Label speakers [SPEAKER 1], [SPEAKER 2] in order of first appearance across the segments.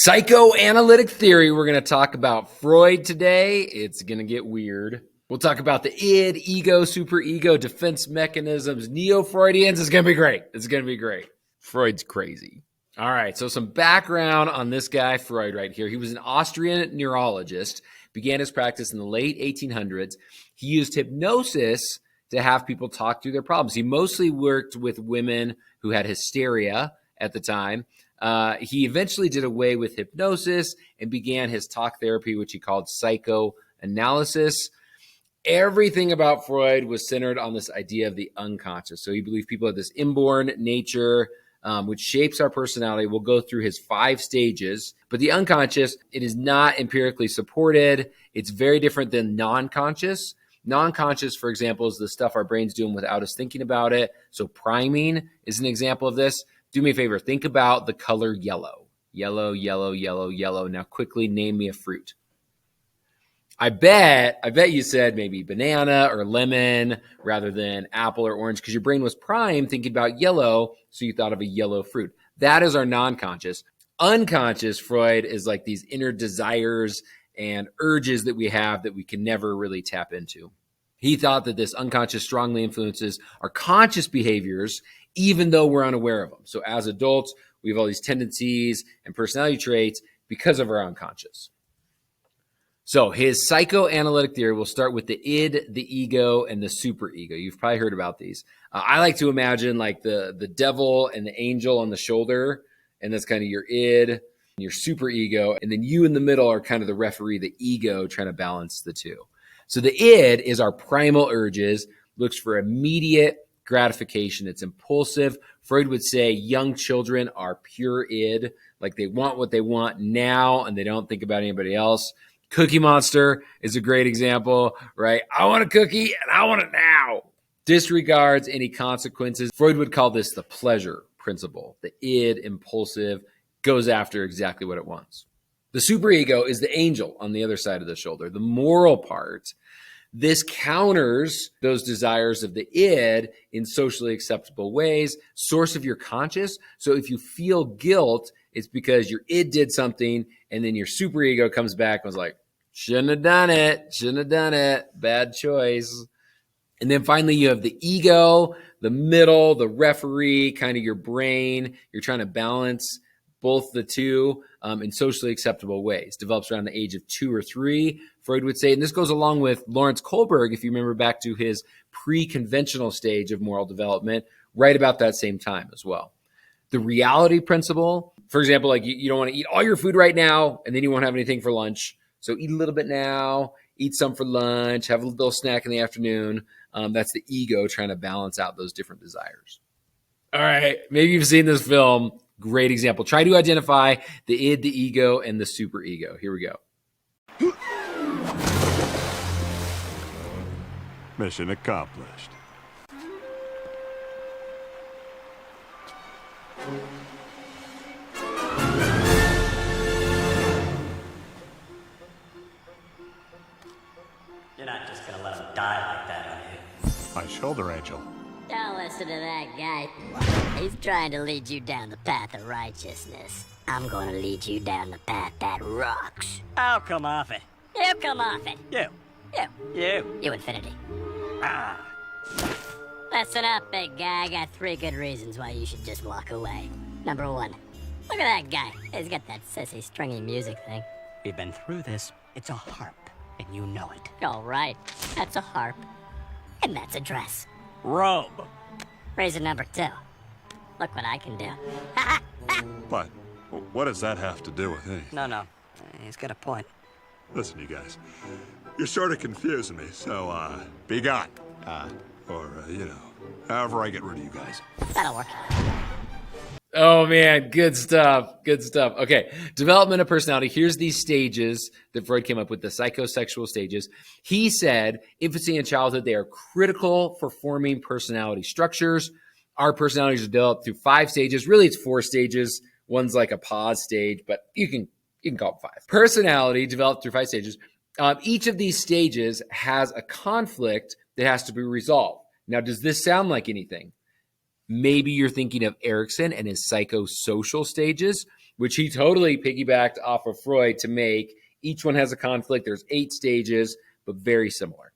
[SPEAKER 1] Psychoanalytic theory. We're going to talk about Freud today. It's going to get weird. We'll talk about the id, ego, superego, defense mechanisms, Neo-Freudians. It's going to be great. It's going to be great. Freud's crazy. All right, so some background on this guy, Freud, right here. He was an Austrian neurologist, began his practice in the late 1800s. He used hypnosis to have people talk through their problems. He mostly worked with women who had hysteria at the time. He eventually did away with hypnosis and began his talk therapy, which he called psychoanalysis. Everything about Freud was centered on this idea of the unconscious. So he believed people have this inborn nature, which shapes our personality. We'll go through his 5 stages, but the unconscious, it is not empirically supported. It's very different than non-conscious. Non-conscious, for example, is the stuff our brain's doing without us thinking about it. So priming is an example of this. Do me a favor. Think about the color yellow. Yellow, yellow, yellow, yellow. Now quickly name me a fruit. I bet you said maybe banana or lemon rather than apple or orange because your brain was primed thinking about yellow, so you thought of a yellow fruit. That is our non-conscious. Unconscious, Freud, is like these inner desires and urges that we have that we can never really tap into. He thought that this unconscious strongly influences our conscious behaviors, even though we're unaware of them. So as adults, we have all these tendencies and personality traits because of our unconscious. So his psychoanalytic theory will start with the id, the ego, and the superego. You've probably heard about these. I like to imagine like the devil and the angel on the shoulder, and that's kind of your id, your superego, and then you in the middle are kind of the referee, the ego, trying to balance the two. So the id is our primal urges, looks for immediate gratification. It's impulsive. Freud would say young children are pure id, like they want what they want now and they don't think about anybody else. Cookie Monster is a great example, right? I want a cookie and I want it now. Disregards any consequences. Freud would call this the pleasure principle. The id, impulsive, goes after exactly what it wants. The superego is the angel on the other side of the shoulder, the moral part. This counters those desires of the id in socially acceptable ways, source of your conscious. So if you feel guilt, it's because your id did something and then your superego comes back and was like, shouldn't have done it, bad choice. And then finally you have the ego, the middle, the referee, kind of your brain. You're trying to balance both the two in socially acceptable ways. Develops around the age of 2 or 3, Freud would say. And this goes along with Lawrence Kohlberg, if you remember back to his pre-conventional stage of moral development, right about that same time as well. The reality principle, for example, like you don't want to eat all your food right now, and then you won't have anything for lunch. So eat a little bit now, eat some for lunch, have a little snack in the afternoon. That's the ego trying to balance out those different desires. All right, maybe you've seen this film. Great example. Try to identify the id, the ego, and the superego. Here we go.
[SPEAKER 2] Mission accomplished.
[SPEAKER 3] You're not just gonna let him die like that, are you?
[SPEAKER 2] My shoulder angel.
[SPEAKER 4] Don't listen to that guy. He's trying to lead you down the path of righteousness. I'm gonna lead you down the path that rocks.
[SPEAKER 3] Oh, come off it.
[SPEAKER 4] You come off it.
[SPEAKER 3] You.
[SPEAKER 4] You Infinity.
[SPEAKER 3] Ah.
[SPEAKER 4] Listen up, big guy. I got 3 good reasons why you should just walk away. Number 1, look at that guy. He's got that sissy stringy music thing.
[SPEAKER 3] We've been through this. It's a harp, and you know it.
[SPEAKER 4] All right, that's a harp. And that's a dress.
[SPEAKER 3] Robe.
[SPEAKER 4] Reason number 2. Look what I can do.
[SPEAKER 2] But what does that have to do with anything?
[SPEAKER 3] No. He's got a point.
[SPEAKER 2] Listen, you guys, you're sort of confusing me, so, be gone. Or, however I get rid of you guys.
[SPEAKER 4] That'll work.
[SPEAKER 1] Oh, man, good stuff. Good stuff. Okay, development of personality. Here's these stages that Freud came up with, the psychosexual stages. He said infancy and childhood, they are critical for forming personality structures. Our personalities are developed through 5 stages. Really, it's 4 stages. One's like a pause stage, but you can call it 5. Personality developed through 5 stages. Each of these stages has a conflict that has to be resolved. Now, does this sound like anything? Maybe you're thinking of Erikson and his psychosocial stages. which he totally piggybacked off of Freud to make. Each one has a conflict. There's 8 stages, but very similar.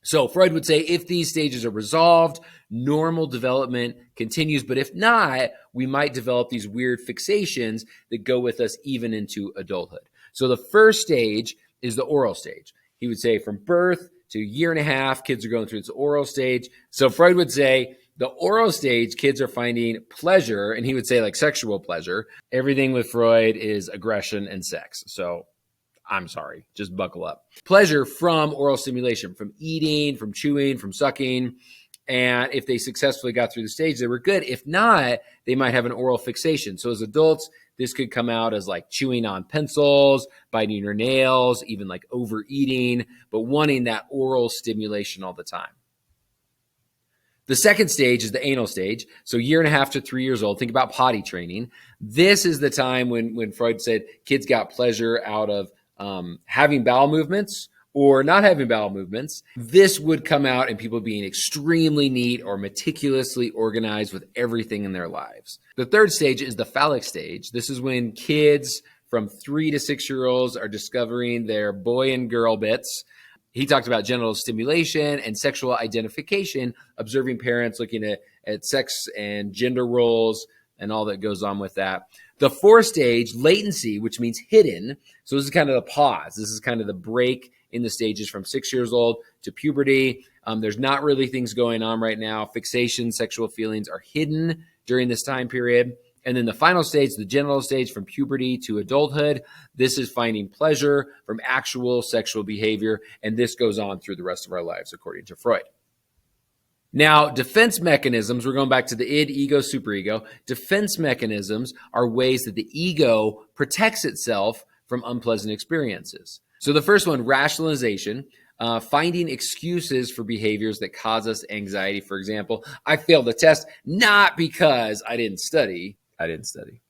[SPEAKER 1] So Freud would say if these stages are resolved, normal development continues. But if not, we might develop these weird fixations that go with us even into adulthood. So the first stage is the oral stage. He would say from birth to a year and a half, kids are going through this oral stage. So Freud would say the oral stage, kids are finding pleasure, and he would say like sexual pleasure. Everything with Freud is aggression and sex. So I'm sorry, just buckle up. Pleasure from oral stimulation, from eating, from chewing, from sucking. And if they successfully got through the stage, they were good. If not, they might have an oral fixation. So as adults, this could come out as like chewing on pencils, biting your nails, even like overeating, but wanting that oral stimulation all the time. The second stage is the anal stage. So 1.5 to 3 years old. Think about potty training. This is the time when Freud said kids got pleasure out of having bowel movements or not having bowel movements. This would come out in people being extremely neat or meticulously organized with everything in their lives. The third stage is the phallic stage. This is when kids from 3 to 6 year olds are discovering their boy and girl bits. He talked about genital stimulation and sexual identification, observing parents looking at sex and gender roles and all that goes on with that. The fourth stage, latency, which means hidden. So this is kind of the pause. This is kind of the break in the stages from 6 years old to puberty. There's not really things going on right now. Fixation, sexual feelings are hidden during this time period. And then the final stage, the genital stage from puberty to adulthood, this is finding pleasure from actual sexual behavior. And this goes on through the rest of our lives, according to Freud. Now, defense mechanisms, we're going back to the id, ego, superego. Defense mechanisms are ways that the ego protects itself from unpleasant experiences. So the first one, rationalization, finding excuses for behaviors that cause us anxiety. For example, I failed the test not because I didn't study,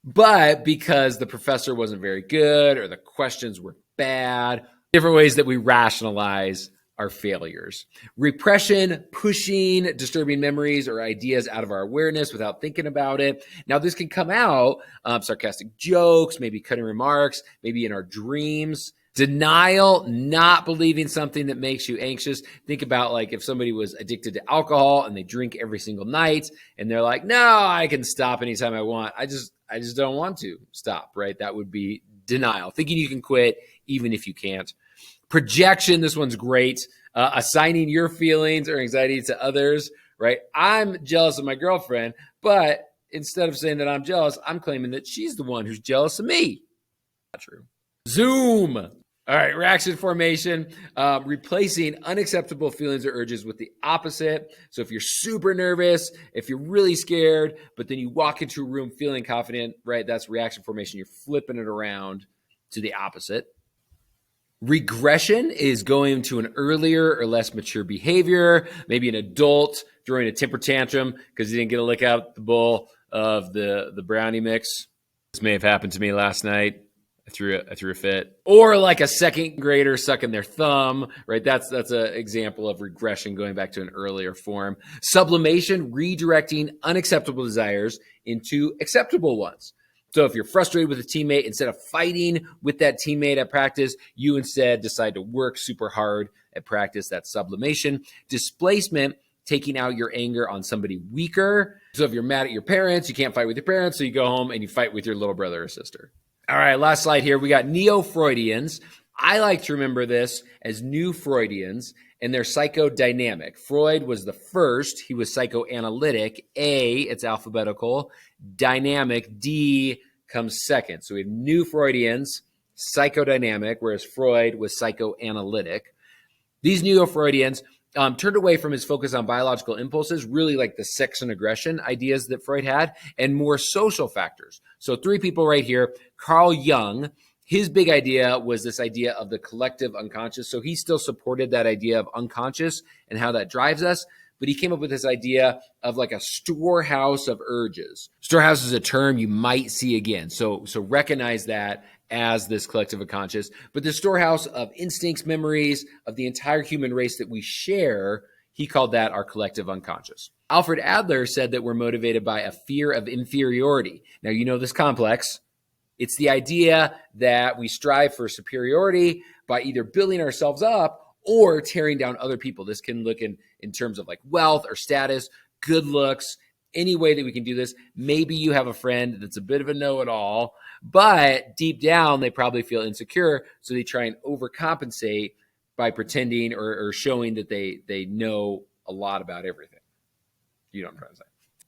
[SPEAKER 1] but because the professor wasn't very good or the questions were bad. Different ways that we rationalize our failures. Repression, pushing disturbing memories or ideas out of our awareness without thinking about it. Now, this can come out, sarcastic jokes, maybe cutting remarks, maybe in our dreams. Denial, not believing something that makes you anxious. Think about like if somebody was addicted to alcohol and they drink every single night and they're like, no, I can stop anytime I want. I just don't want to stop, right? That would be denial. Thinking you can quit even if you can't. Projection, this one's great. Assigning your feelings or anxiety to others, right? I'm jealous of my girlfriend, but instead of saying that I'm jealous, I'm claiming that she's the one who's jealous of me. Not true. Zoom. All right, reaction formation, replacing unacceptable feelings or urges with the opposite. So if you're super nervous, if you're really scared, but then you walk into a room feeling confident, right? That's reaction formation. You're flipping it around to the opposite. Regression is going to an earlier or less mature behavior, maybe an adult throwing a temper tantrum because he didn't get a lick out the bowl of the brownie mix. This may have happened to me last night. I threw a fit. Or like a second grader sucking their thumb, right? That's an example of regression going back to an earlier form. Sublimation, redirecting unacceptable desires into acceptable ones. So if you're frustrated with a teammate, instead of fighting with that teammate at practice, you instead decide to work super hard at practice. That's sublimation. Displacement, taking out your anger on somebody weaker. So if you're mad at your parents, you can't fight with your parents, so you go home and you fight with your little brother or sister. All right, last slide here. We got Neo-Freudians. I like to remember this as New Freudians, and they're psychodynamic. Freud was the first. He was psychoanalytic. A, it's alphabetical. Dynamic, D, comes second. So we have New Freudians, psychodynamic, whereas Freud was psychoanalytic. These Neo-Freudians turned away from his focus on biological impulses, really like the sex and aggression ideas that Freud had, and more social factors. So 3 people right here. Carl Jung, his big idea was this idea of the collective unconscious. So he still supported that idea of unconscious and how that drives us. But he came up with this idea of like a storehouse of urges. Storehouse is a term you might see again. So recognize that as this collective unconscious. But the storehouse of instincts, memories of the entire human race that we share, he called that our collective unconscious. Alfred Adler said that we're motivated by a fear of inferiority. Now, you know this complex. It's the idea that we strive for superiority by either building ourselves up or tearing down other people. This can look in terms of like wealth or status, good looks, any way that we can do this. Maybe you have a friend that's a bit of a know-it-all, but deep down, they probably feel insecure. So they try and overcompensate by pretending or showing that they know a lot about everything. You know what I'm trying to say.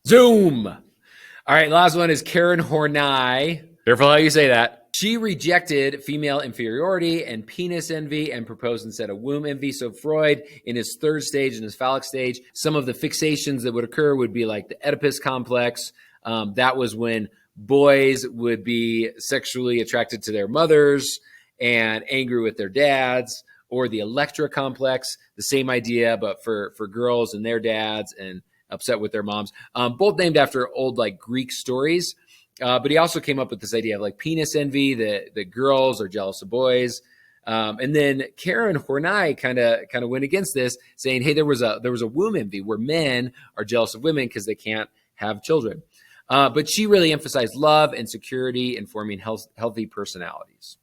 [SPEAKER 1] Zoom. All right, last one is Karen Horney. Careful how you say that. She rejected female inferiority and penis envy and proposed instead of womb envy. So Freud, in his third stage, in his phallic stage, some of the fixations that would occur would be like the Oedipus complex. That was when boys would be sexually attracted to their mothers and angry with their dads, or the Electra complex, the same idea, but for girls and their dads, and upset with their moms, both named after old like Greek stories. But he also came up with this idea of like penis envy, that girls are jealous of boys. And then Karen Horney kind of went against this, saying, hey, there was a womb envy where men are jealous of women because they can't have children. But she really emphasized love and security and forming healthy personalities.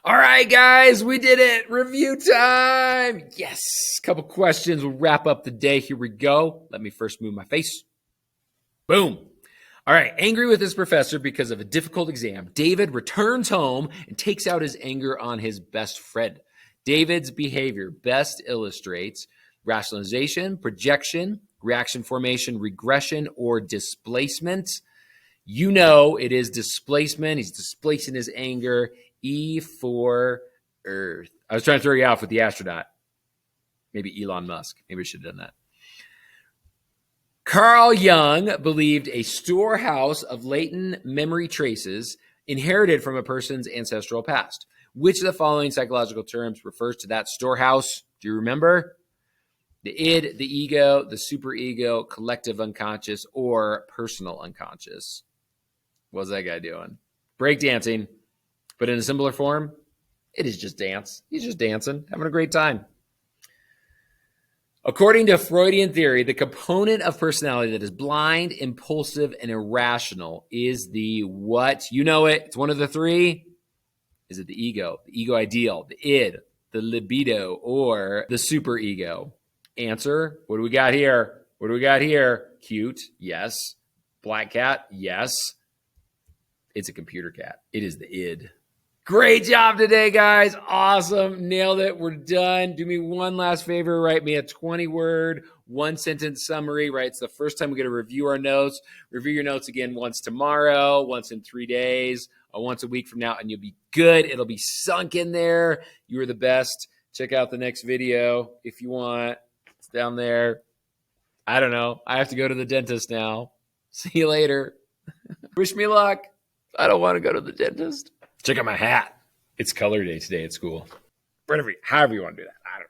[SPEAKER 1] All right, guys, we did it. Review time. Yes. Couple questions. We'll wrap up the day. Here we go. Let me first move my face. Boom. All right. Angry with his professor because of a difficult exam, David returns home and takes out his anger on his best friend. David's behavior best illustrates rationalization, projection, reaction formation, regression, or displacement. You know it is displacement. He's displacing his anger. E for Earth. I was trying to throw you off with the astronaut. Maybe Elon Musk. Maybe we should have done that. Carl Jung believed a storehouse of latent memory traces inherited from a person's ancestral past. Which of the following psychological terms refers to that storehouse? Do you remember? The id, the ego, the superego, collective unconscious, or personal unconscious. What's that guy doing? Breakdancing. But in a simpler form, it is just dance. He's just dancing, having a great time. According to Freudian theory, the component of personality that is blind, impulsive, and irrational is the what? You know it. It's one of the three. Is it the ego ideal, the id, the libido, or the superego? Answer, what do we got here? What do we got here? Cute, yes. Black cat, yes. It's a computer cat. It is the id. Great job today, guys. Awesome. Nailed it. We're done. Do me one last favor. Write me a 20-word, one-sentence summary, right? It's the first time we get to review our notes. Review your notes again once tomorrow, once in 3 days, or once a week from now, and you'll be good. It'll be sunk in there. You are the best. Check out the next video if you want. It's down there. I don't know. I have to go to the dentist now. See you later. Wish me luck. I don't want to go to the dentist. Check out my hat. It's color day today at school. Whatever, however you want to do that. I don't know.